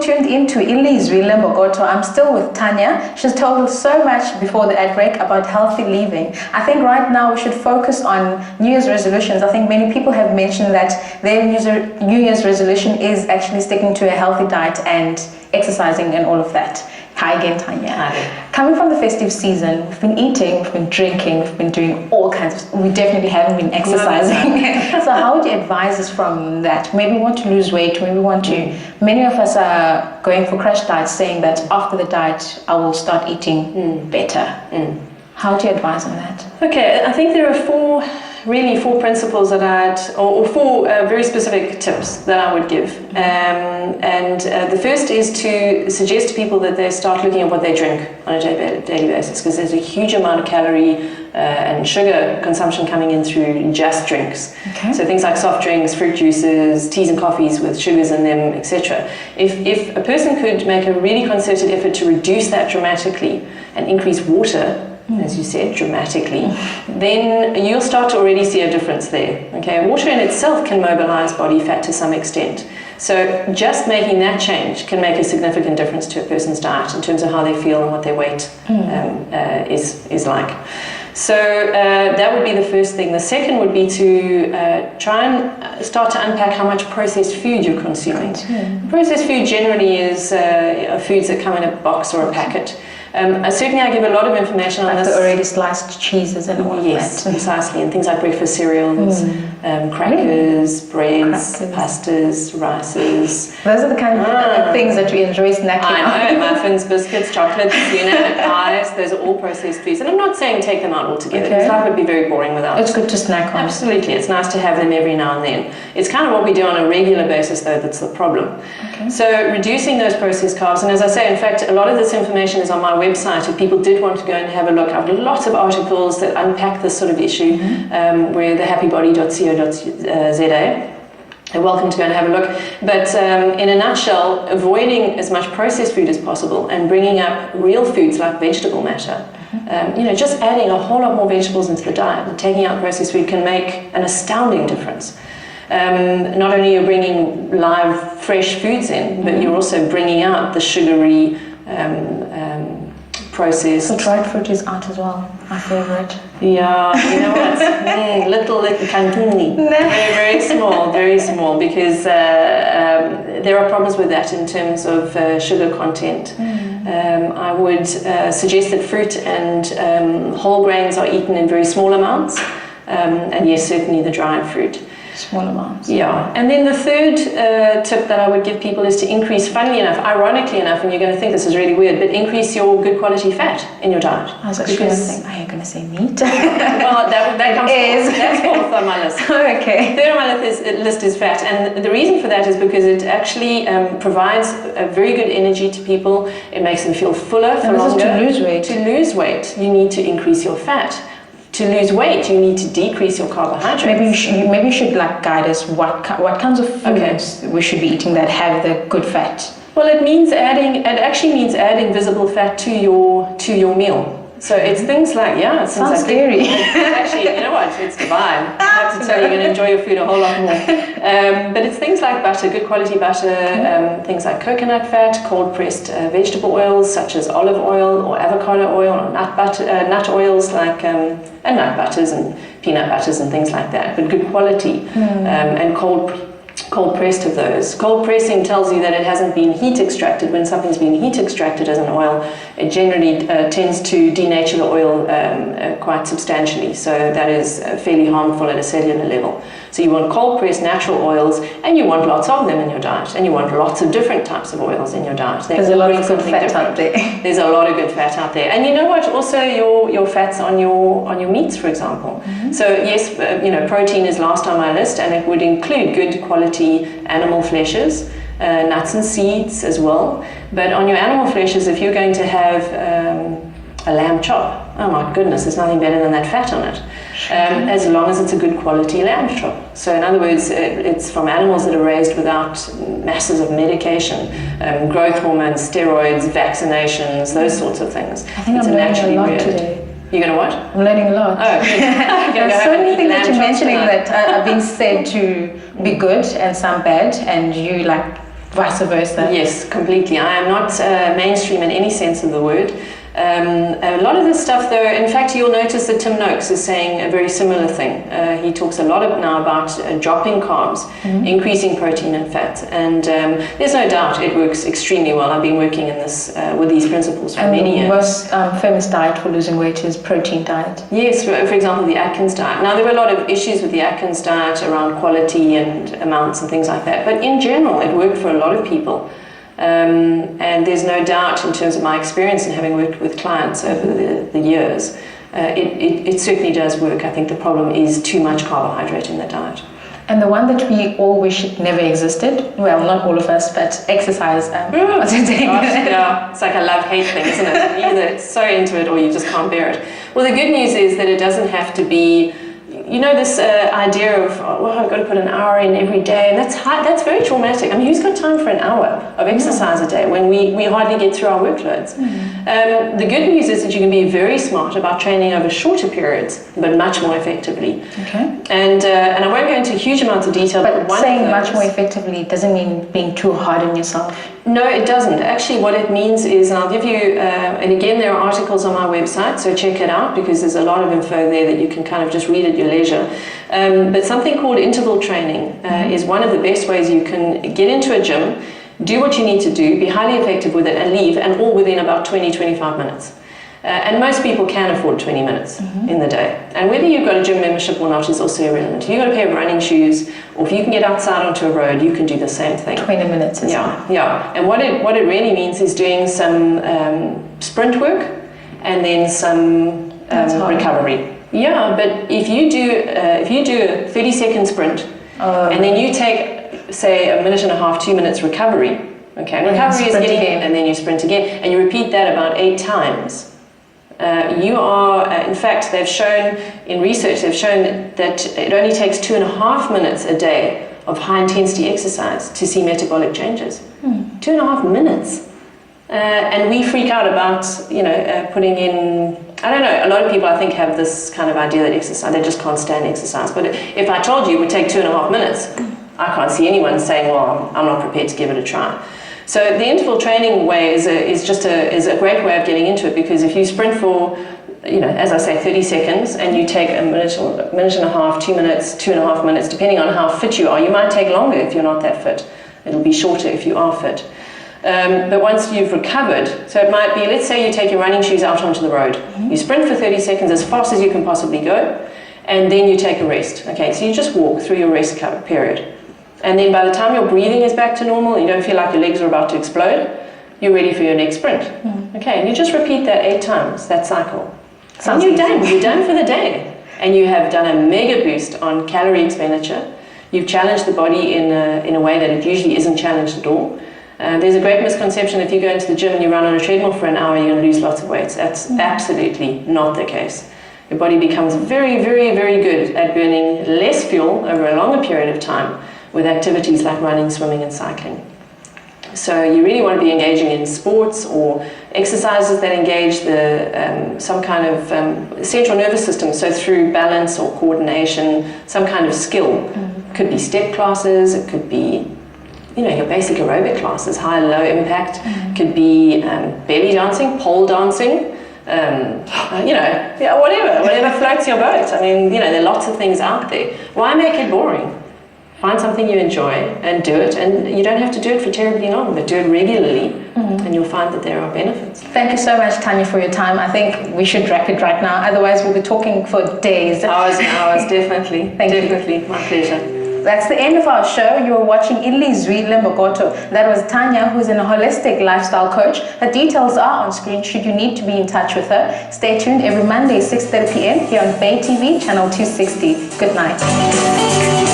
tuned into Ilizwi Lembokoto. I'm still with Tanya. She's told us so much before the ad break about healthy living. I think right now we should focus on New Year's resolutions. I think many people have mentioned that their New Year's resolution is actually sticking to a healthy diet and exercising and all of that. Hi again, Tanya. Hi. Coming from the festive season, we've been eating, we've been drinking, we've been doing all kinds of... We definitely haven't been exercising. So how would you advise us from that? Maybe we want to lose weight, maybe we want to... Many of us are going for crash diets, saying that after the diet, I will start eating better. How do you advise on that? Okay, I think there are four principles that or four very specific tips that I would give. The first is to suggest to people that they start looking at what they drink on a daily basis, because there's a huge amount of calorie and sugar consumption coming in through just drinks. Okay. So things like soft drinks, fruit juices, teas and coffees with sugars in them, etc. If a person could make a really concerted effort to reduce that dramatically and increase water, as you said, dramatically, then you'll start to already see a difference there. Okay, water in itself can mobilize body fat to some extent. So just making that change can make a significant difference to a person's diet in terms of how they feel and what their weight is like. So that would be the first thing. The second would be to try and start to unpack how much processed food you're consuming. Processed food generally is foods that come in a box or a packet. Certainly I give a lot of information on like this. the already sliced cheeses and all of that. Yes, precisely. And things like breakfast cereals, crackers, breads, pastas, rices. Those are the kind of things that we enjoy snacking on. I know, muffins, biscuits, chocolates, pies, those are all processed foods. And I'm not saying take them out altogether, because life would be very boring without them. It's good to snack on. Absolutely, it's nice to have them every now and then. It's kind of what we do on a regular basis, though, that's the problem. Okay. So reducing those processed carbs, and as I say, in fact, a lot of this information is on my website. If people did want to go and have a look, I've got lots of articles that unpack this sort of issue, where thehappybody.co.za. You're welcome to go and have a look. But in a nutshell, avoiding as much processed food as possible and bringing up real foods like vegetable matter. Just adding a whole lot more vegetables into the diet and taking out processed food can make an astounding difference. Not only are you bringing live, fresh foods in, but you're also bringing out the sugary, processed. So dried fruit is out as well, my favorite. Yeah, you know what? little cantini. Very small, because there are problems with that in terms of sugar content. I would suggest that fruit and whole grains are eaten in very small amounts, and yes, certainly the dried fruit. Small amounts. Yeah, and then the third tip that I would give people is to increase, funnily enough, ironically enough, and you're going to think this is really weird, but increase your good quality fat in your diet. I was actually going to think, are you going to say meat? Well, that comes fourth. That's fourth on my list. Okay. Third on my list is fat, and the reason for that is because it actually provides a very good energy to people. It makes them feel fuller for longer. This is to lose weight. To lose weight, you need to increase your fat. To lose weight, you need to decrease your carbohydrates. Maybe you should guide us what kinds of foods we should be eating that have the good fat. Well, it actually means adding visible fat to your meal. So it's things like, sounds scary. Actually, you know what? It's divine. I have to tell you, you're going to enjoy your food a whole lot more. But it's things like butter, good quality butter, things like coconut fat, cold pressed vegetable oils such as olive oil or avocado oil, or nut oils like and nut butters and peanut butters and things like that. But good quality and cold pressed of those. Cold pressing tells you that it hasn't been heat extracted. When something's been heat extracted as an oil, it generally tends to denature the oil quite substantially. So that is fairly harmful at a cellular level. So you want cold pressed natural oils, and you want lots of them in your diet, and you want lots of different types of oils in your diet. There's a lot of good fat out there. There's a lot of good fat out there. And you know what? Also your fats on your meats, for example. So yes, protein is last on my list, and it would include good quality animal fleshes, nuts and seeds as well. But on your animal fleshes, if you're going to have a lamb chop, oh my goodness, there's nothing better than that fat on it. As long as it's a good quality lamb chop. So in other words, it's from animals that are raised without masses of medication, growth hormones, steroids, vaccinations, those sorts of things. I think I'm learning a lot today. You're going to what? I'm learning a lot. Oh, There's so many things that you're mentioning that are being said to be good and some bad, and you vice versa. Yes, completely. I am not mainstream in any sense of the word. A lot of this stuff, though, in fact, you'll notice that Tim Noakes is saying a very similar thing. He talks a lot now about dropping carbs, increasing protein and fat, and there's no doubt it works extremely well. I've been working in this with these principles for many years. The most famous diet for losing weight is protein diet. Yes, for example, the Atkins diet. Now, there were a lot of issues with the Atkins diet around quality and amounts and things like that, but in general, it worked for a lot of people. And there's no doubt in terms of my experience and having worked with clients over the years, it certainly does work. I think the problem is too much carbohydrate in the diet. And the one that we all wish it never existed, well, not all of us, but exercise. Gosh, yeah, it's like a love-hate thing, isn't it? You're either so into it or you just can't bear it. Well, the good news is that it doesn't have to be, you know, this idea of, well, I've got to put an hour in every day, and that's very traumatic. I mean, who's got time for an hour of exercise a day when we hardly get through our workloads? The good news is that you can be very smart about training over shorter periods, but much more effectively. Okay. And I won't go into huge amounts of detail, but saying much more effectively doesn't mean being too hard on yourself. No, it doesn't. Actually, what it means is, and I'll give you, and again, there are articles on my website, so check it out because there's a lot of info there that you can kind of just read at your leisure. But something called interval training is one of the best ways you can get into a gym, do what you need to do, be highly effective with it, and leave, and all within about 20-25 minutes. And most people can afford 20 minutes in the day. And whether you've got a gym membership or not is also irrelevant. If you've got a pair of running shoes, or if you can get outside onto a road, you can do the same thing. 20 minutes is fine. Yeah. And what it really means is doing some sprint work and then some recovery. Yeah, but if you do a 30-second sprint and then you take, say, a minute and a half, 2 minutes recovery. Okay, and recovery is getting in, and then you sprint again, and you repeat that about 8 times. You are, in fact, they've shown in research, that it only takes 2.5 minutes a day of high intensity exercise to see metabolic changes. 2.5 minutes. And we freak out about, putting in, I don't know, a lot of people I think have this kind of idea that exercise, they just can't stand exercise. But if I told you it would take 2.5 minutes, I can't see anyone saying, well, I'm not prepared to give it a try. So the interval training way is a great way of getting into it, because if you sprint for, as I say, 30 seconds, and you take a minute and a half, 2 minutes, 2.5 minutes, depending on how fit you are. You might take longer if you're not that fit. It'll be shorter if you are fit. But once you've recovered, so it might be, let's say you take your running shoes out onto the road. You sprint for 30 seconds as fast as you can possibly go, and then you take a rest. Okay, so you just walk through your rest period. And then by the time your breathing is back to normal, you don't feel like your legs are about to explode, you're ready for your next sprint. Okay, and you just repeat that 8 times, that cycle. And you're done. You're done for the day. And you have done a mega boost on calorie expenditure. You've challenged the body in a way that it usually isn't challenged at all. There's a great misconception if you go into the gym and you run on a treadmill for an hour, you're going to lose lots of weight. That's absolutely not the case. Your body becomes very, very, very good at burning less fuel over a longer period of time with activities like running, swimming, and cycling. So you really want to be engaging in sports or exercises that engage some kind of central nervous system, so through balance or coordination, some kind of skill. It could be step classes, it could be your basic aerobic classes, high, low impact. It could be belly dancing, pole dancing, whatever floats your boat. I mean, there are lots of things out there. Why make it boring? Find something you enjoy and do it, and you don't have to do it for terribly long, but do it regularly, and you'll find that there are benefits. Thank you so much, Tanya, for your time. I think we should wrap it right now, otherwise we'll be talking for days. Hours and hours, definitely. Definitely, my pleasure. That's the end of our show. You were watching Ilizwi Lembokoto. That was Tanya, who's a holistic lifestyle coach. Her details are on screen should you need to be in touch with her. Stay tuned every Monday, 6:30 p.m. here on Bay TV, channel 260. Good night.